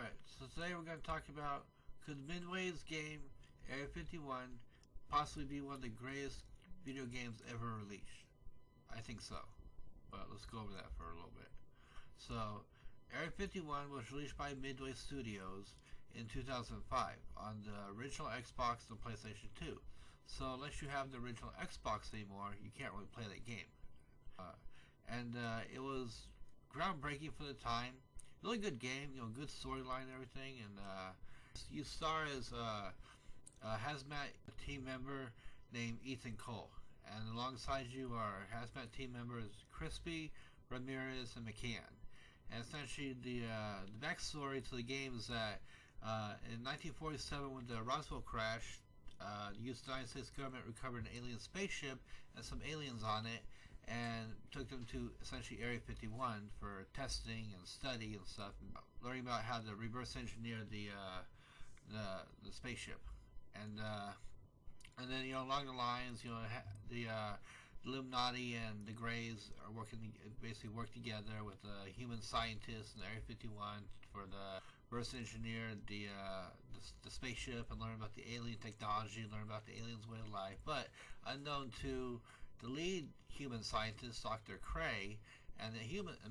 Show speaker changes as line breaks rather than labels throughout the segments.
Alright, so today we're going to talk about, could Midway's game, Area 51, possibly be one of the greatest video games ever released? I think so. But let's go over that for a little bit. So, Area 51 was released by Midway Studios in 2005 on the original Xbox and PlayStation 2. So unless you have the original Xbox anymore, you can't really play that game. It was groundbreaking for the time. Really good game, good storyline and everything. And you star as a hazmat team member named Ethan Cole, and alongside you are hazmat team members Crispy, Ramirez, and McCann. And essentially, the backstory to the game is that in 1947, when the Roswell crash, the United States government recovered an alien spaceship and some aliens on it, and took them to essentially Area 51 for testing and study and stuff, and learning about how to reverse engineer the spaceship. And then along the lines, the Illuminati and the Greys are basically work together with the human scientists in Area 51 for the reverse engineer the spaceship and learn about the alien technology, learn about the aliens' way of life. But unknown to the lead human scientist, Dr. Cray, and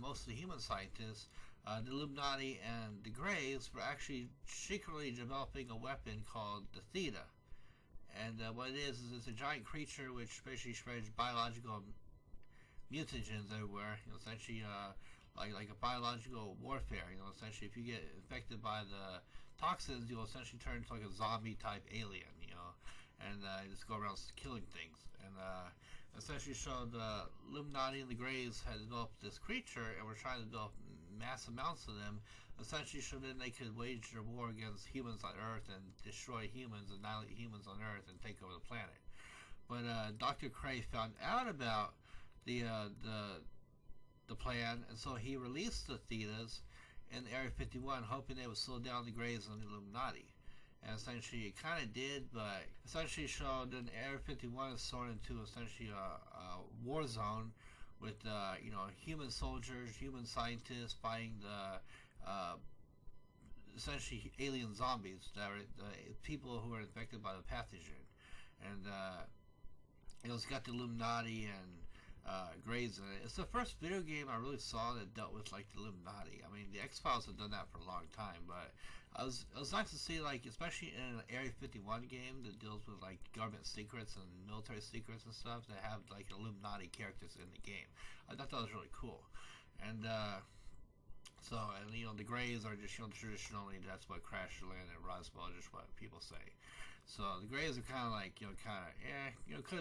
most of the human scientists, the Illuminati and the Greys were actually secretly developing a weapon called the Theta. And what it is it's a giant creature which basically spreads biological mutagens everywhere. Essentially, like a biological warfare. Essentially, if you get infected by the toxins, you'll essentially turn into like a zombie type alien. And just go around killing things. And essentially, so the Illuminati and the Greys had developed this creature, and were trying to develop mass amounts of them, essentially so then they could wage their war against humans on Earth and destroy humans, annihilate humans on Earth, and take over the planet. But Dr. Cray found out about the plan, and so he released the Thetas in Area 51, hoping they would slow down the Greys and the Illuminati. And essentially it kind of did, but essentially showed that Area 51 is thrown into essentially a war zone with human soldiers, human scientists fighting the essentially alien zombies that are the people who are infected by the pathogen. And it's got the Illuminati and Greys in it. It's the first video game I really saw that dealt with like the Illuminati. I mean, the X-Files have done that for a long time, but it was nice to see, like, especially in an Area 51 game that deals with like government secrets and military secrets and stuff, that have like Illuminati characters in the game. I thought that was really cool. And the Greys are just traditionally, that's what crashed the land at Roswell, just what people say. So the Greys are kind of like could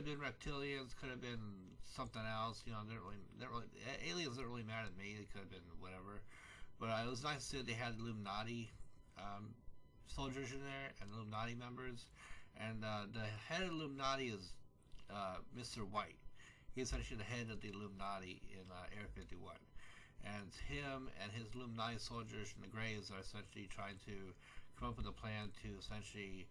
have been reptilians, could have been something else. Aliens don't really matter to me. They could have been whatever. But it was nice to see that they had Illuminati soldiers in there and Illuminati members. And the head of Illuminati is Mr. White. He's essentially the head of the Illuminati in Area 51. And him and his Illuminati soldiers and the Greys are essentially trying to come up with a plan to essentially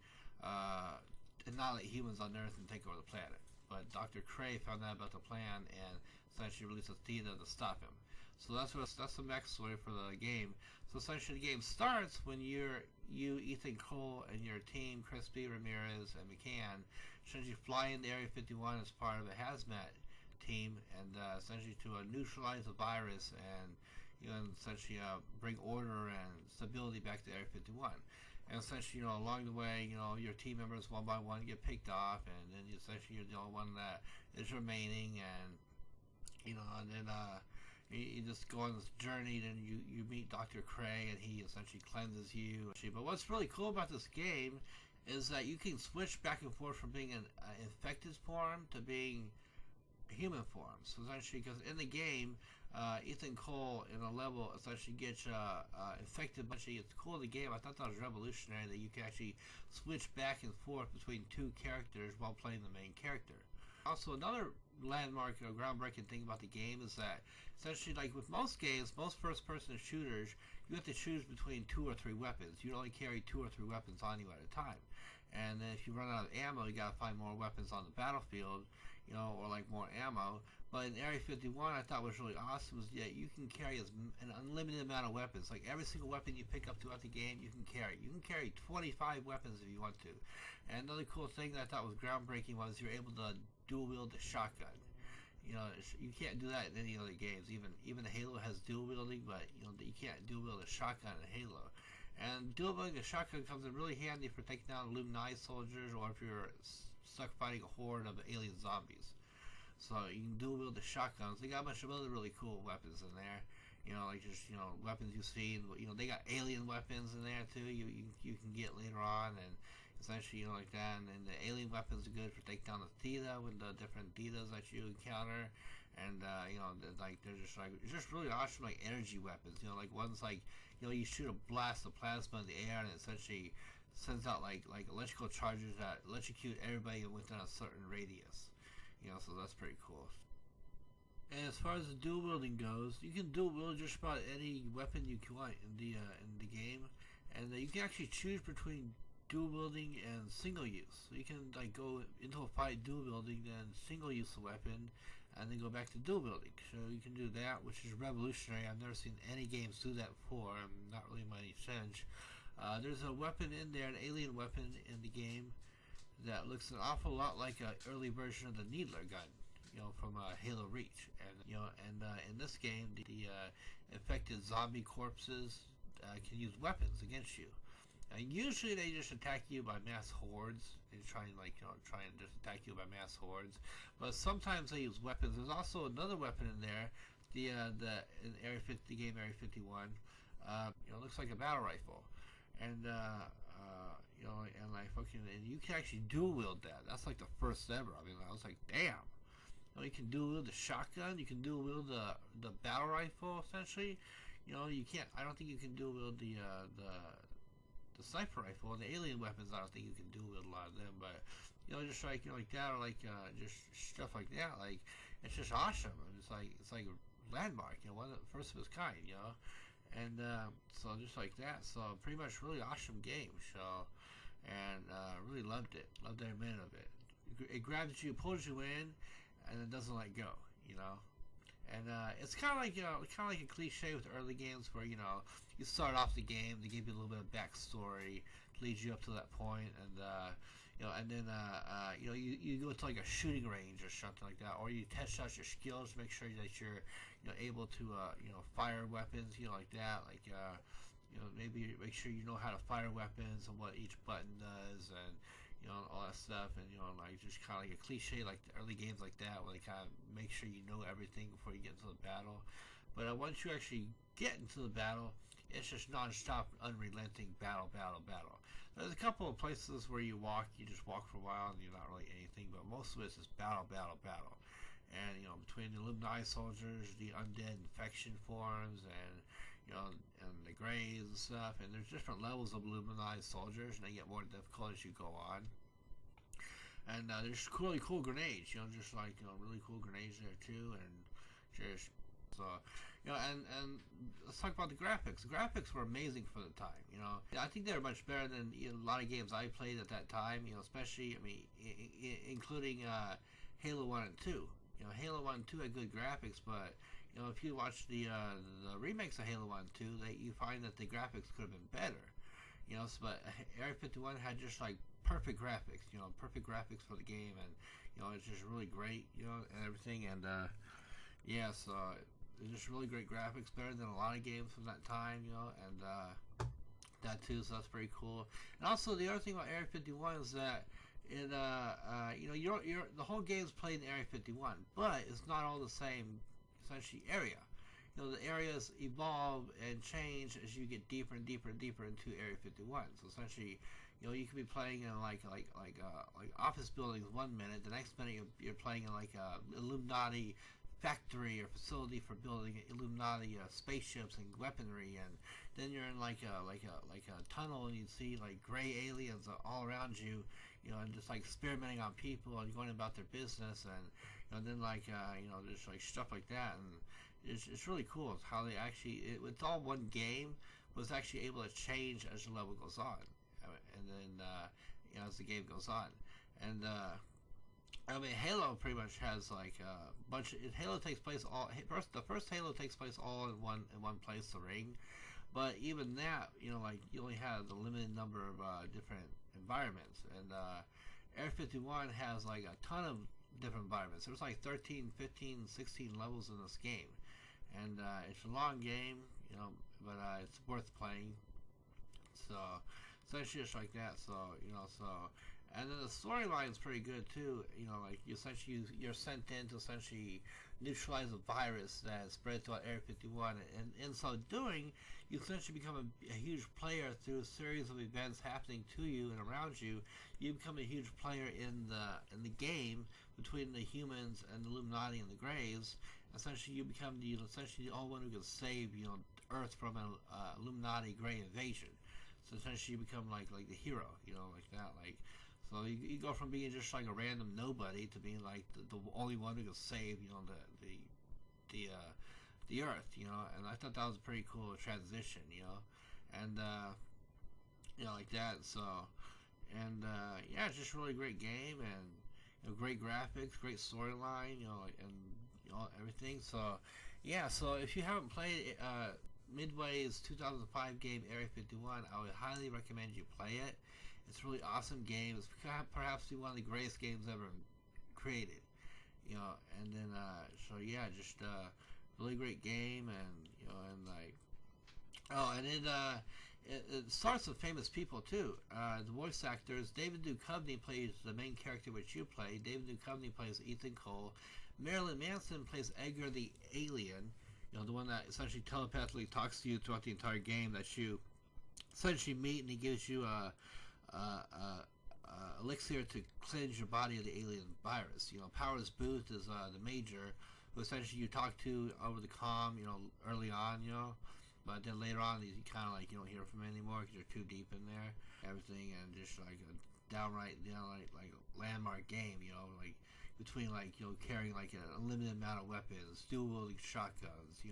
annihilate humans on Earth and take over the planet. But Dr. Cray found out about the plan and essentially released a Theta to stop him. So that's the backstory for the game. So essentially the game starts when you, Ethan Cole, and your team, Crispy, Ramirez, and McCann, essentially fly into Area 51 as part of a hazmat team, and essentially to neutralize the virus and essentially bring order and stability back to Area 51. And essentially, along the way, your team members one by one get picked off, and then essentially you're the only one that is remaining, and and then you just go on this journey. Then you meet Dr. Cray, and he essentially cleanses you. But what's really cool about this game is that you can switch back and forth from being an infected form to being human form. So essentially, because in the game, Ethan Cole in a level essentially gets infected. Actually, it's cool in the game. I thought that was revolutionary that you can actually switch back and forth between two characters while playing the main character. Also, another landmark or groundbreaking thing about the game is that essentially, like with most games, most first-person shooters, you have to choose between 2 or 3 weapons. You only carry 2 or 3 weapons on you at a time. And then if you run out of ammo, you gotta find more weapons on the battlefield, or like more ammo. But in Area 51, I thought was really awesome was that you can carry an unlimited amount of weapons. Like every single weapon you pick up throughout the game, you can carry. You can carry 25 weapons if you want to. And another cool thing that I thought was groundbreaking was you're able to dual wield the shotgun. You know, you can't do that in any other games. Even Halo has dual wielding, but you can't dual wield a shotgun in Halo. And dual wielding a shotgun comes in really handy for taking down Illuminati soldiers, or if you're stuck fighting a horde of alien zombies. So you can dual wield the shotguns. They got a bunch of other really cool weapons in there. Like just weapons you've seen. They got alien weapons in there too. You can get later on, and essentially like that. And the alien weapons are good for taking down the Theta with the different Thetas that you encounter. And they're just it's just really awesome energy weapons. Like ones you shoot a blast of plasma in the air, and it essentially sends out like electrical charges that electrocute everybody within a certain radius. So that's pretty cool. And as far as the dual wielding goes, you can dual wield just about any weapon you want in the game, and you can actually choose between dual wielding and single use. So you can go into a fight dual wielding, then single use the weapon, and then go back to dual wielding. So you can do that, which is revolutionary. I've never seen any games do that before. I'm not really by any sense. There's a weapon in there, an alien weapon in the game, that looks an awful lot like an early version of the Needler gun, from Halo Reach. And in this game, the infected zombie corpses can use weapons against you. And usually they just attack you by mass hordes. They try and just attack you by mass hordes. But sometimes they use weapons. There's also another weapon in there, in the game Area 51. Looks like a battle rifle, and and you can actually dual wield that. That's like the first ever. I mean, I was like, damn. You can dual wield the shotgun. You can dual wield the battle rifle. Essentially, you can't. I don't think you can dual wield the sniper rifle and the alien weapons. I don't think you can dual wield a lot of them. But just like that, or just stuff like that. It's just awesome. And it's like a landmark. One of the first of its kind. And so just like that. So pretty much really awesome game. So. And really loved it. Loved every minute of it. It grabs you, pulls you in, and it doesn't let go. And it's kind of like a cliche with early games where you start off the game, they give you a little bit of backstory, leads you up to that point, and and then you go to like a shooting range or something like that, or you test out your skills to make sure that you're able to fire weapons, like that, maybe make sure you know how to fire weapons and what each button does, and all that stuff, and just kind of like a cliche like the early games like that, where they kind of make sure you know everything before you get into the battle. But once you actually get into the battle, it's just non-stop, unrelenting battle. There's a couple of places where you just walk for a while and you're not really anything, but most of it's just battle. And between the Illuminati soldiers, the undead infection forms, and and the Greys and stuff, and there's different levels of Illuminati soldiers, and they get more difficult as you go on. And there's really cool grenades, just really cool grenades there too, and just so and let's talk about the graphics. The graphics were amazing for the time. I think they were much better than a lot of games I played at that time. Especially including Halo 1 and 2. Halo 1 and 2 had good graphics, but if you watch the remakes of Halo 1 and 2, you find that the graphics could have been better. But Area 51 had just perfect graphics, perfect graphics for the game, and it's just really great, and everything, and so it's just really great graphics, better than a lot of games from that time, and that too, so that's pretty cool. And also the other thing about Area 51 is that the whole game's played in Area 51, but it's not all the same essentially area. The areas evolve and change as you get deeper and deeper and deeper into Area 51. So essentially, you could be playing in like office buildings one minute, the next minute you're playing in like a Illuminati factory or facility for building Illuminati spaceships and weaponry, and then you're in like a tunnel and you see like gray aliens all around you, and just experimenting on people and going about their business, and then just stuff like that, and it's really cool how they actually it's all one game, was actually able to change as the level goes on, and then as the game goes on, and I mean, Halo pretty much has like a bunch. Halo takes place all first. The first Halo takes place all in one place, the ring. But even that, like you only have a limited number of different environments, and Area 51 has like a ton of different environments. There's like 13, 15, 16 levels in this game, and it's a long game, but it's worth playing. So essentially it's like that. So and then the storyline is pretty good too. Like you're sent in to essentially neutralize a virus that spread throughout Area 51, and in so doing, you essentially become a huge player through a series of events happening to you and around you. You become a huge player in the game between the humans and the Illuminati and the Greys. Essentially, you become the only one who can save Earth from an Illuminati Grey invasion. So essentially, you become like the hero, like that, like. So you go from being just like a random nobody to being like the only one who can save, the Earth, and I thought that was a pretty cool transition, and like that. So, and yeah, it's just a really great game, and great graphics, great storyline, and everything. So, yeah. So if you haven't played Midway's 2005 game Area 51, I would highly recommend you play it. It's a really awesome game. It's perhaps one of the greatest games ever created. And then so yeah, just really great game, and like and it starts with famous people too. The voice actors: David Duchovny plays the main character which you play. David Duchovny plays Ethan Cole. Marilyn Manson plays Edgar the alien. The one that essentially telepathically talks to you throughout the entire game. That you essentially meet, and he gives you a elixir to cleanse your body of the alien virus. Powers Booth is the major, who essentially you talk to over the comm, early on, but then later on you kind of like you don't hear from him anymore because you're too deep in there, everything, and just like a downright like landmark game, like between like carrying like an unlimited amount of weapons, dual wielding shotguns,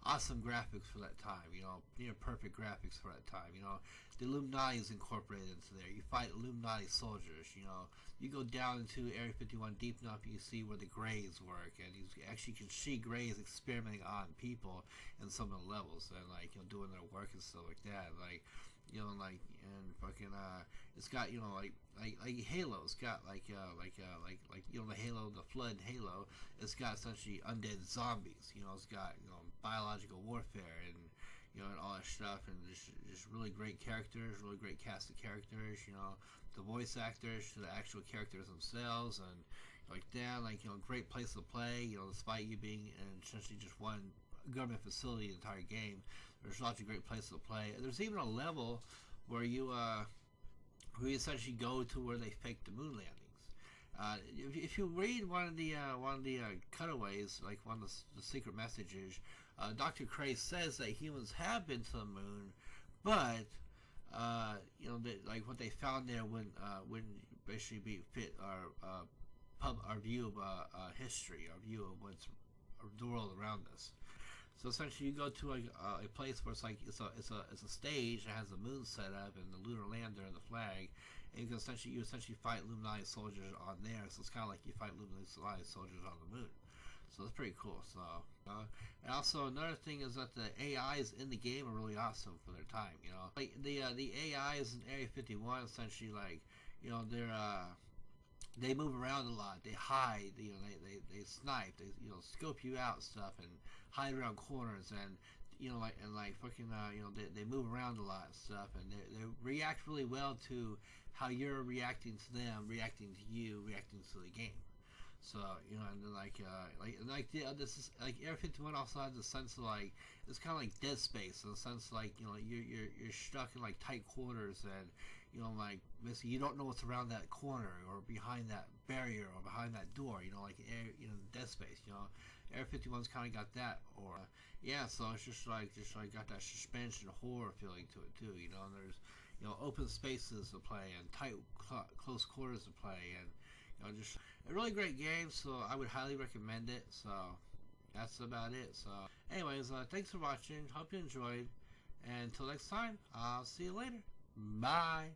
awesome graphics for that time, near perfect graphics for that time, the Illuminati is incorporated into there. You fight Illuminati soldiers, you go down into Area 51 deep enough, you see where the Greys work, and you actually can see Greys experimenting on people in some of the levels, and like doing their work and stuff like that, like and fucking it's got like Halo. It's got like the Halo, the Flood Halo. It's got essentially undead zombies. It's got biological warfare and and all that stuff, and just really great characters, really great cast of characters. The voice actors to the actual characters themselves, and like that, like great place to play. Despite you being in essentially just one government facility the entire game, there's lots of great places to play. There's even a level where you essentially go to where they fake the moon landings. If you read one of the cutaways, like one of the secret messages, Dr. Cray says that humans have been to the moon, but like what they found there wouldn't basically be fit our view of history, our view of what's the world around us. So essentially, you go to a place where it's a stage that has the moon set up and the lunar lander and the flag, and you essentially fight Illuminati soldiers on there. So it's kind of like you fight Illuminati soldiers on the moon. So it's pretty cool. So and also another thing is that the AIs in the game are really awesome for their time. Like the AIs in Area 51 essentially like they move around a lot. They hide. They snipe. They scope you out and stuff and hide around corners and they move around a lot and stuff, and they react really well to how you're reacting to them, reacting to you, reacting to the game. So and then this is like Area 51 also has a sense of like it's kind of like Dead Space in the sense like you're stuck in like tight quarters and like basically you don't know what's around that corner or behind that barrier or behind that door. Like Dead Space. Area 51's kind of got that, or yeah. So it's just like got that suspense and horror feeling to it too. And there's open spaces to play and tight close quarters to play, and just a really great game. So I would highly recommend it. So that's about it. So anyways, thanks for watching. Hope you enjoyed, and until next time, I'll see you later. Bye.